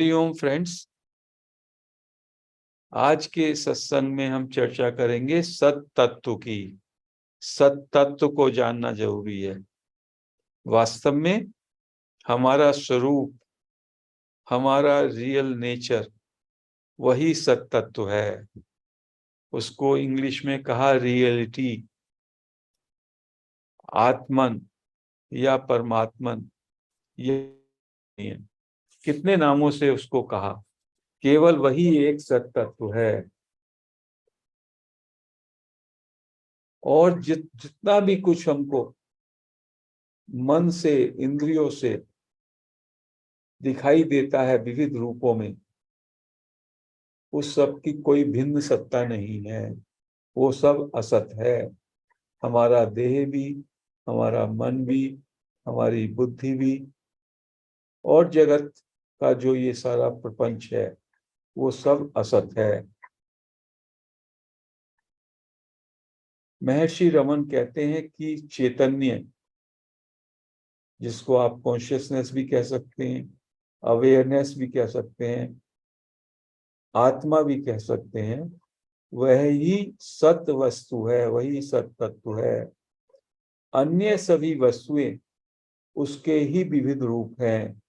Hariom friends, आज के सत्संग में हम चर्चा करेंगे सत तत्व की। सत तत्व को जानना जरूरी है। वास्तव में हमारा स्वरूप, हमारा रियल नेचर वही सत तत्व है। उसको इंग्लिश में कहा रियलिटी, आत्मन या परमात्मन। ये कितने नामों से उसको कहा, केवल वही एक सत तत्व है। और जितना भी कुछ हमको मन से, इंद्रियों से दिखाई देता है विविध रूपों में, उस सब की कोई भिन्न सत्ता नहीं है। वो सब असत है। हमारा देह भी, हमारा मन भी, हमारी बुद्धि भी, और जगत का जो ये सारा प्रपंच है वो सब असत है। महर्षि रमन कहते हैं कि चैतन्य, जिसको आप कॉन्शियसनेस भी कह सकते हैं, अवेयरनेस भी कह सकते हैं, आत्मा भी कह सकते हैं, वह ही सत वस्तु है, वही सत तत्व है। अन्य सभी वस्तुएं उसके ही विविध रूप हैं,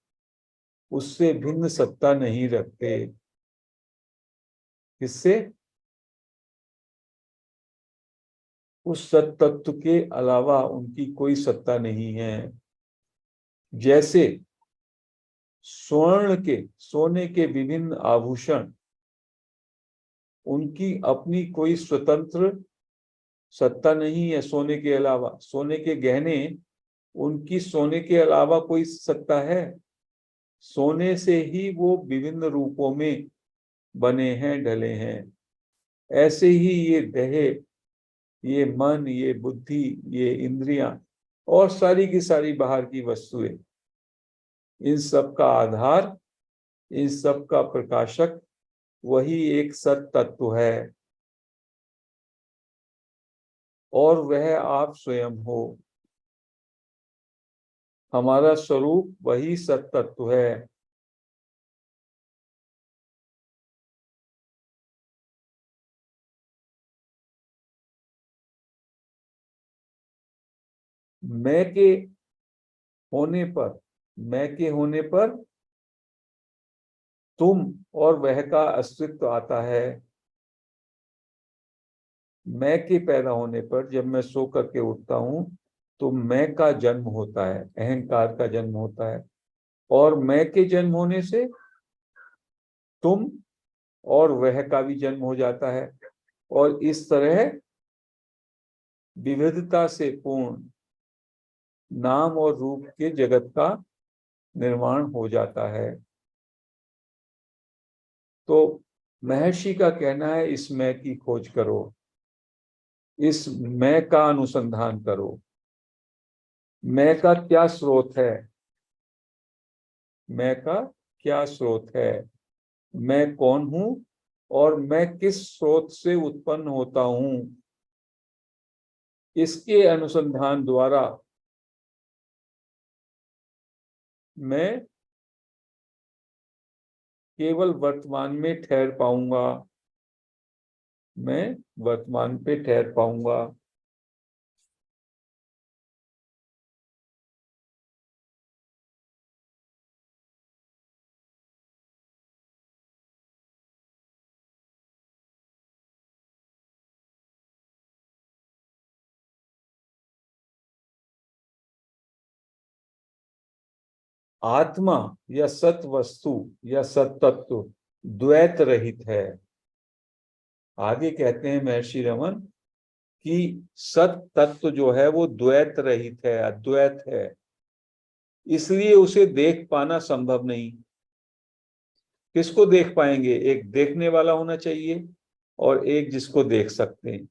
उससे भिन्न सत्ता नहीं रखते। किससे? उस सत तत्व के अलावा उनकी कोई सत्ता नहीं है। जैसे सोने के विभिन्न आभूषण, उनकी अपनी कोई स्वतंत्र सत्ता नहीं है। सोने के अलावा सोने के गहने, उनकी सोने के अलावा कोई सत्ता है? सोने से ही वो विभिन्न रूपों में बने हैं, ढले हैं। ऐसे ही ये देह, ये मन, ये बुद्धि, ये इंद्रियां और सारी की सारी बाहर की वस्तुएं, इन सब का आधार, इन सब का प्रकाशक वही एक सत तत्व है, और वह आप स्वयं हो। हमारा स्वरूप वही सत तत्व है। मैं के होने पर, मैं के होने पर तुम और वह का अस्तित्व आता है। मैं के पैदा होने पर, जब मैं सो करके उठता हूं, तो मैं का जन्म होता है, अहंकार का जन्म होता है। और मैं के जन्म होने से तुम और वह का भी जन्म हो जाता है। और इस तरह विविधता से पूर्ण नाम और रूप के जगत का निर्माण हो जाता है। तो महर्षि का कहना है, इस मैं की खोज करो, इस मैं का अनुसंधान करो। मैं का क्या स्रोत है? मैं का क्या स्रोत है? मैं कौन हूं और मैं किस स्रोत से उत्पन्न होता हूं? इसके अनुसंधान द्वारा मैं केवल वर्तमान में ठहर पाऊंगा। मैं वर्तमान पे ठहर पाऊंगा। आत्मा या सत वस्तु या सत तत्व द्वैत रहित है। आगे कहते हैं महर्षि रमन कि सत तत्व जो है वो द्वैत रहित है, अद्वैत है। इसलिए उसे देख पाना संभव नहीं। किसको देख पाएंगे? एक देखने वाला होना चाहिए और एक जिसको देख सकते हैं।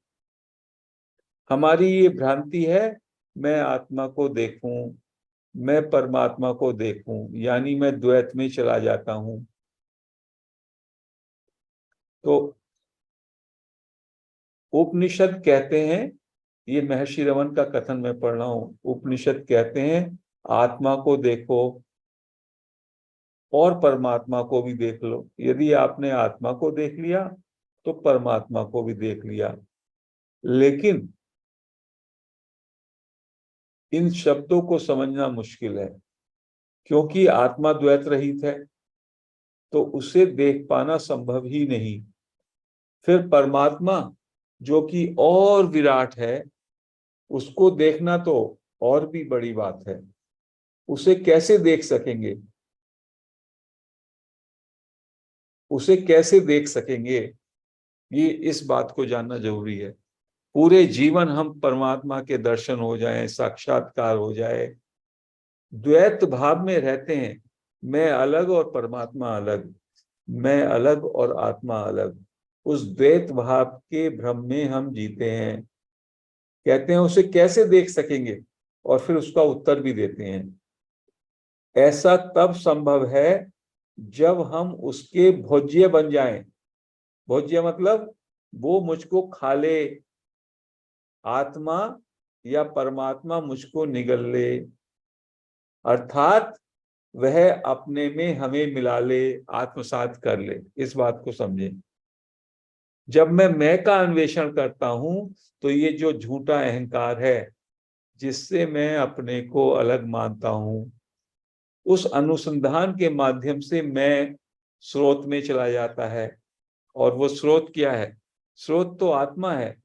हमारी ये भ्रांति है, मैं आत्मा को देखूं, मैं परमात्मा को देखूं, यानी मैं द्वैत में चला जाता हूं। तो उपनिषद कहते हैं, ये महर्षि रमन का कथन मैं पढ़ रहा हूं, उपनिषद कहते हैं आत्मा को देखो, और परमात्मा को भी देख लो। यदि आपने आत्मा को देख लिया तो परमात्मा को भी देख लिया। लेकिन इन शब्दों को समझना मुश्किल है, क्योंकि आत्मा द्वैत रहित है, तो उसे देख पाना संभव ही नहीं। फिर परमात्मा जो कि और विराट है, उसको देखना तो और भी बड़ी बात है। उसे कैसे देख सकेंगे? उसे कैसे देख सकेंगे, ये इस बात को जानना जरूरी है। पूरे जीवन हम परमात्मा के दर्शन हो जाएं, साक्षात्कार हो जाए, द्वैत भाव में रहते हैं। मैं अलग और परमात्मा अलग, मैं अलग और आत्मा अलग, उस द्वैत भाव के भ्रम में हम जीते हैं। कहते हैं उसे कैसे देख सकेंगे, और फिर उसका उत्तर भी देते हैं, ऐसा तब संभव है जब हम उसके भोज्य बन जाएं। भोज्य मतलब वो मुझको खा ले, आत्मा या परमात्मा मुझको निगल ले, अर्थात वह अपने में हमें मिला ले, आत्मसात कर ले। इस बात को समझें। जब मैं का अन्वेषण करता हूं, तो ये जो झूठा अहंकार है जिससे मैं अपने को अलग मानता हूं, उस अनुसंधान के माध्यम से मैं स्रोत में चला जाता है। और वो स्रोत क्या है? स्रोत तो आत्मा है।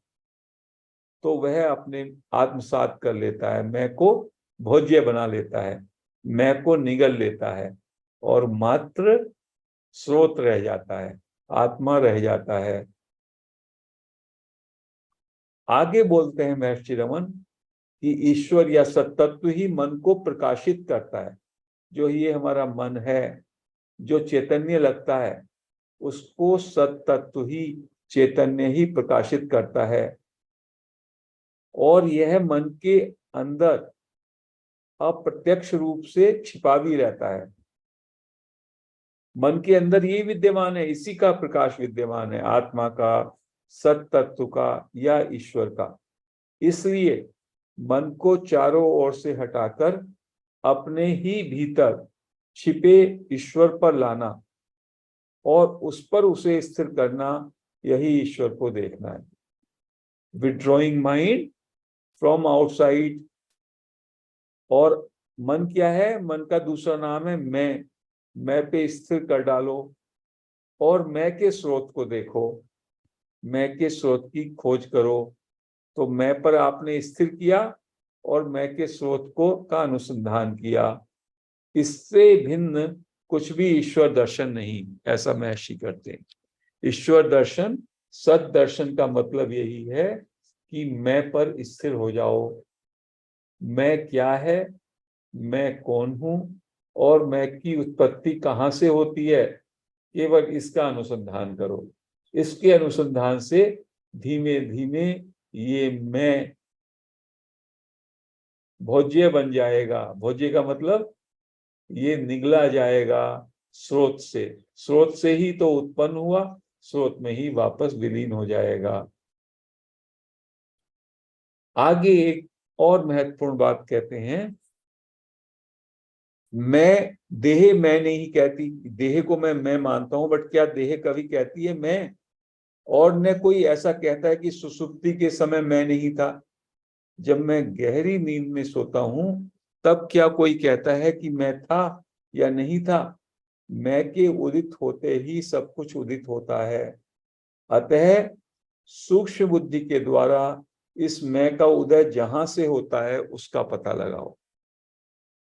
तो वह अपने आत्मसात कर लेता है, मैं को भोज्य बना लेता है, मैं को निगल लेता है, और मात्र स्रोत रह जाता है, आत्मा रह जाता है। आगे बोलते हैं महर्षि रमन कि ईश्वर या सत्तत्व ही मन को प्रकाशित करता है। जो ये हमारा मन है, जो चैतन्य लगता है, उसको सत्तत्व ही, चैतन्य ही प्रकाशित करता है। और यह मन के अंदर अप्रत्यक्ष रूप से छिपा भी रहता है। मन के अंदर ये विद्यमान है, इसी का प्रकाश विद्यमान है, आत्मा का, सत्तत्व का या ईश्वर का। इसलिए मन को चारों ओर से हटाकर अपने ही भीतर छिपे ईश्वर पर लाना और उस पर उसे स्थिर करना, यही ईश्वर को देखना है। Withdrawing mind from outside. और मन क्या है? मन का दूसरा नाम है मैं पे स्थिर कर डालो और मैं के स्रोत को देखो, मैं के स्रोत की खोज करो। तो मैं पर आपने स्थिर किया और मैं के स्रोत को का अनुसंधान किया। इससे भिन्न कुछ भी ईश्वर दर्शन नहीं, ऐसा महर्षि करते हैं। ईश्वर दर्शन, सत दर्शन का मतलब यही है कि मैं पर स्थिर हो जाओ। मैं क्या है, मैं कौन हूं, और मैं की उत्पत्ति कहां से होती है, केवल इसका अनुसंधान करो। इसके अनुसंधान से धीमे धीमे ये मैं भोज्य बन जाएगा। भोज्य का मतलब ये निगला जाएगा स्रोत से। स्रोत से ही तो उत्पन्न हुआ, स्रोत में ही वापस विलीन हो जाएगा। आगे एक और महत्वपूर्ण बात कहते हैं, मैं देह मैं नहीं कहती। देह को मैं मानता हूं, बट क्या देह कभी कहती है मैं? और न कोई ऐसा कहता है कि सुसुप्ति के समय मैं नहीं था। जब मैं गहरी नींद में सोता हूं, तब क्या कोई कहता है कि मैं था या नहीं था? मैं के उदित होते ही सब कुछ उदित होता है। अतः सूक्ष्म बुद्धि के द्वारा इस मैं का उदय जहां से होता है उसका पता लगाओ।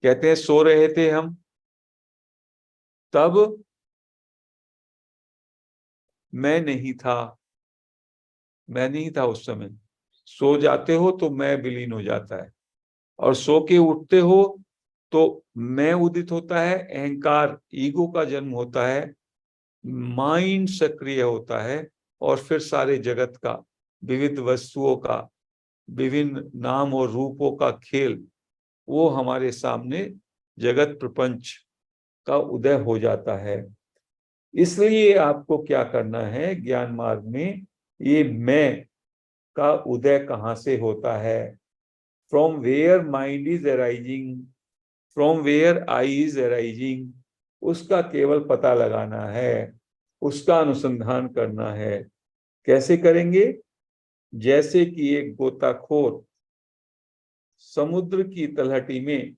कहते हैं सो रहे थे हम, तब मैं नहीं था, मैं नहीं था उस समय। सो जाते हो तो मैं विलीन हो जाता है, और सो के उठते हो तो मैं उदित होता है, अहंकार, ईगो का जन्म होता है, माइंड सक्रिय होता है, और फिर सारे जगत का, विविध वस्तुओं का, विभिन्न नाम और रूपों का खेल, वो हमारे सामने जगत प्रपंच का उदय हो जाता है। इसलिए आपको क्या करना है ज्ञान मार्ग में, ये मैं का उदय कहां से होता है, from where mind is arising, from where I is arising, उसका केवल पता लगाना है, उसका अनुसंधान करना है। कैसे करेंगे? जैसे कि एक गोताखोर समुद्र की तलहटी में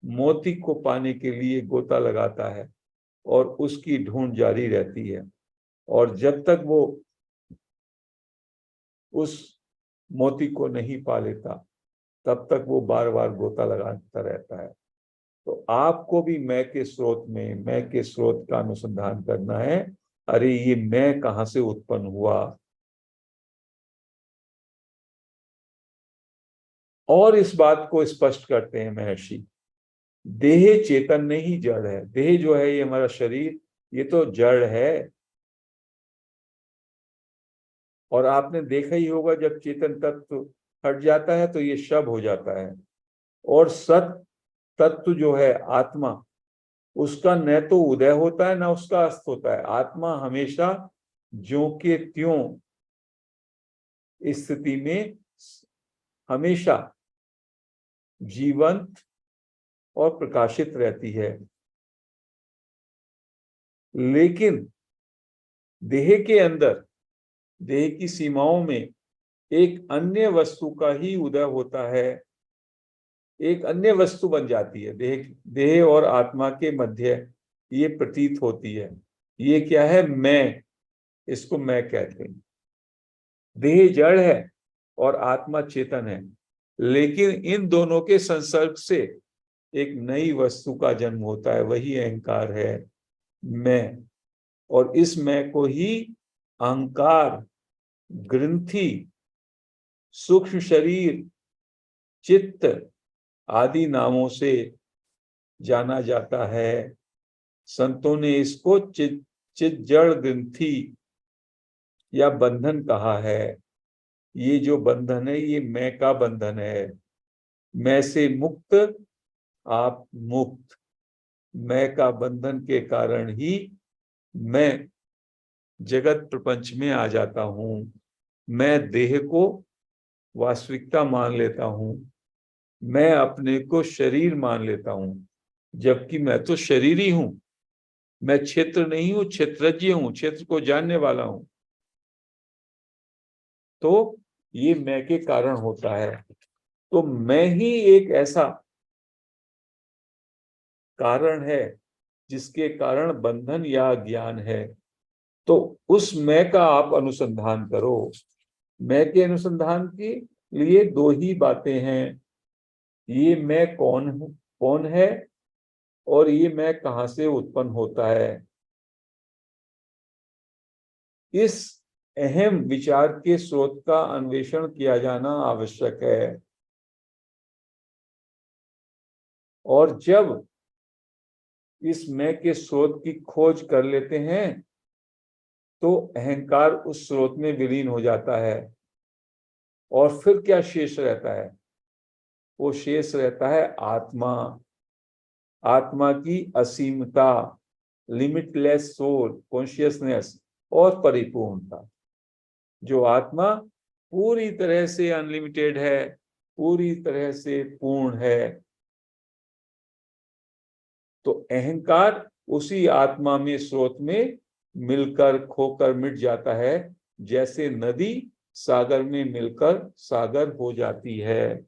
मोती को पाने के लिए गोता लगाता है और उसकी ढूंढ जारी रहती है, और जब तक वो उस मोती को नहीं पा लेता तब तक वो बार बार गोता लगाता रहता है। तो आपको भी मैं के स्रोत में, मैं के स्रोत का अनुसंधान करना है। अरे ये मैं कहां से उत्पन्न हुआ? और इस बात को स्पष्ट करते हैं महर्षि, देह चेतन नहीं जड़ है। देह जो है ये हमारा शरीर, ये तो जड़ है। और आपने देखा ही होगा जब चेतन तत्व हट जाता है तो ये शब हो जाता है। और सत तत्व जो है आत्मा, उसका न तो उदय होता है न उसका अस्त होता है। आत्मा हमेशा ज्यों के त्यों स्थिति में हमेशा जीवंत और प्रकाशित रहती है। लेकिन देह के अंदर, देह की सीमाओं में एक अन्य वस्तु का ही उदय होता है, एक अन्य वस्तु बन जाती है। देह देह और आत्मा के मध्य ये प्रतीत होती है। ये क्या है? मैं, इसको मैं कहते हैं। देह जड़ है और आत्मा चेतन है, लेकिन इन दोनों के संसर्ग से एक नई वस्तु का जन्म होता है, वही अहंकार है, मैं। और इस मैं को ही अहंकार, ग्रंथि, सूक्ष्म शरीर, चित्त आदि नामों से जाना जाता है। संतों ने इसको चित जड़ ग्रंथि या बंधन कहा है। ये जो बंधन है ये मैं का बंधन है। मैं से मुक्त, आप मुक्त। मैं का बंधन के कारण ही मैं जगत प्रपंच में आ जाता हूं। मैं देह को वास्तविकता मान लेता हूं, मैं अपने को शरीर मान लेता हूं, जबकि मैं तो शरीर ही हूं। मैं क्षेत्र नहीं हूं, क्षेत्रज्ञ हूं, क्षेत्र को जानने वाला हूं। तो ये मैं के कारण होता है। तो मैं ही एक ऐसा कारण है जिसके कारण बंधन या ज्ञान है। तो उस मैं का आप अनुसंधान करो। मैं के अनुसंधान के लिए दो ही बातें हैं। ये मैं कौन हूं, कौन है, और ये मैं कहां से उत्पन्न होता है। इस अहम विचार के स्रोत का अन्वेषण किया जाना आवश्यक है। और जब इस मैं के स्रोत की खोज कर लेते हैं तो अहंकार उस स्रोत में विलीन हो जाता है। और फिर क्या शेष रहता है? वो शेष रहता है आत्मा, आत्मा की असीमता, लिमिटलेस सोल कॉन्शियसनेस और परिपूर्णता। जो आत्मा पूरी तरह से अनलिमिटेड है, पूरी तरह से पूर्ण है। तो अहंकार उसी आत्मा में, स्रोत में मिलकर, खोकर मिट जाता है। जैसे नदी सागर में मिलकर सागर हो जाती है,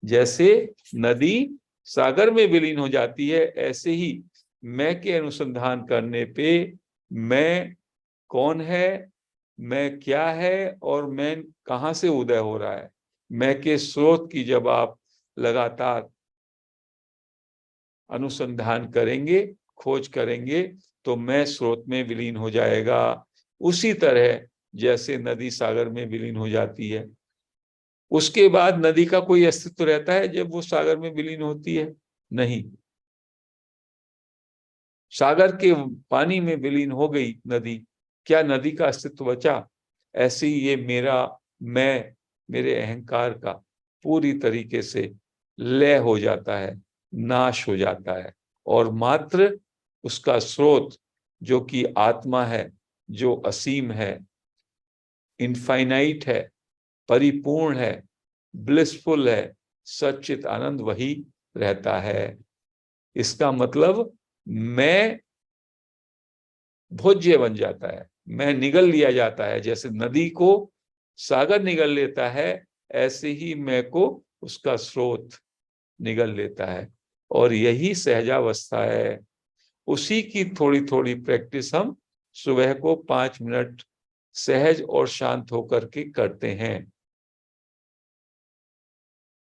जैसे नदी सागर में विलीन हो जाती है, ऐसे ही मैं के अनुसंधान करने पे मैं कौन है, मैं क्या है, और मैं कहां से उदय हो रहा है, मैं के स्रोत की जब आप लगातार अनुसंधान करेंगे, खोज करेंगे, तो मैं स्रोत में विलीन हो जाएगा। उसी तरह जैसे नदी सागर में विलीन हो जाती है। उसके बाद नदी का कोई अस्तित्व रहता है जब वो सागर में विलीन होती है? नहीं। सागर के पानी में विलीन हो गई नदी, क्या नदी का अस्तित्व बचा? ऐसे ही ये मेरा मैं, मेरे अहंकार का पूरी तरीके से लय हो जाता है, नाश हो जाता है। और मात्र उसका स्रोत जो कि आत्मा है, जो असीम है, इनफाइनाइट है, परिपूर्ण है, ब्लिसफुल है, सच्चित आनंद, वही रहता है। इसका मतलब मैं भोज्य बन जाता है, मैं निगल लिया जाता है। जैसे नदी को सागर निगल लेता है, ऐसे ही मैं को उसका स्रोत निगल लेता है। और यही सहजावस्था है। उसी की थोड़ी थोड़ी प्रैक्टिस हम सुबह को 5 मिनट सहज और शांत होकर के करते हैं।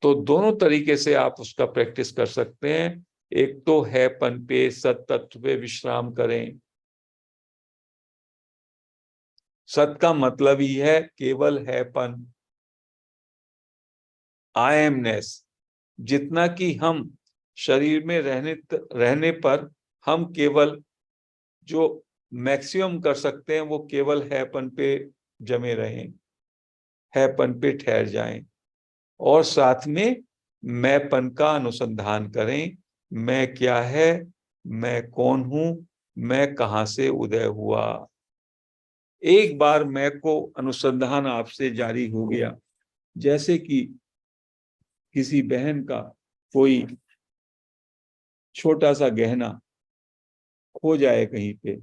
तो दोनों तरीके से आप उसका प्रैक्टिस कर सकते हैं। एक तो है पन पे, सत तत्व पे विश्राम करें। सत का मतलब ही है केवल है पन, आई एमनेस। जितना कि हम शरीर में रहने पर हम केवल जो मैक्सिमम कर सकते हैं वो केवल हैपन पे जमे रहें, हैपन पे ठहर जाएं। और साथ में मैंपन का अनुसंधान करें। मैं क्या है, मैं कौन हूं, मैं कहां से उदय हुआ। एक बार मैं को अनुसंधान आपसे जारी हो गया, जैसे कि किसी बहन का कोई छोटा सा गहना खो जाए कहीं पे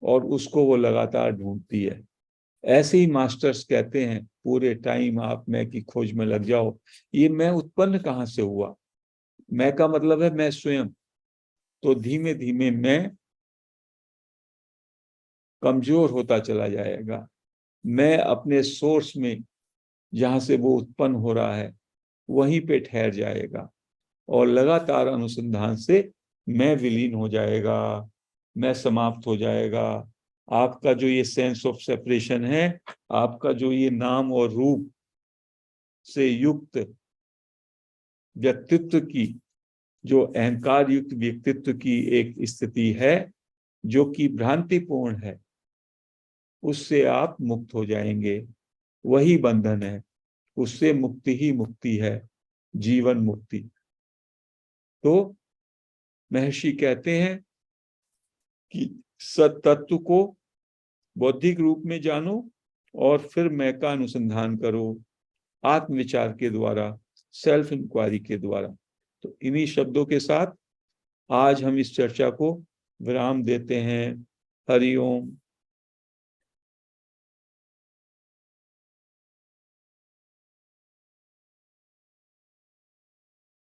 और उसको वो लगातार ढूंढती है। ऐसे ही मास्टर्स कहते हैं पूरे टाइम आप मैं की खोज में लग जाओ। ये मैं उत्पन्न कहाँ से हुआ, मैं का मतलब है मैं स्वयं। तो धीमे धीमे मैं कमजोर होता चला जाएगा। मैं अपने सोर्स में जहां से वो उत्पन्न हो रहा है वहीं पे ठहर जाएगा। और लगातार अनुसंधान से मैं विलीन हो जाएगा, मैं समाप्त हो जाएगा। आपका जो ये सेंस ऑफ सेपरेशन है, आपका जो ये नाम और रूप से युक्त व्यक्तित्व की, जो अहंकार युक्त व्यक्तित्व की एक स्थिति है जो कि भ्रांतिपूर्ण है, उससे आप मुक्त हो जाएंगे। वही बंधन है, उससे मुक्ति ही मुक्ति है, जीवन मुक्ति। तो महर्षि कहते हैं कि सत्तत्व को बौद्धिक रूप में जानो और फिर मैं का अनुसंधान करो आत्मविचार के द्वारा, सेल्फ इंक्वायरी के द्वारा। तो इन्हीं शब्दों के साथ आज हम इस चर्चा को विराम देते हैं। हरि ओम।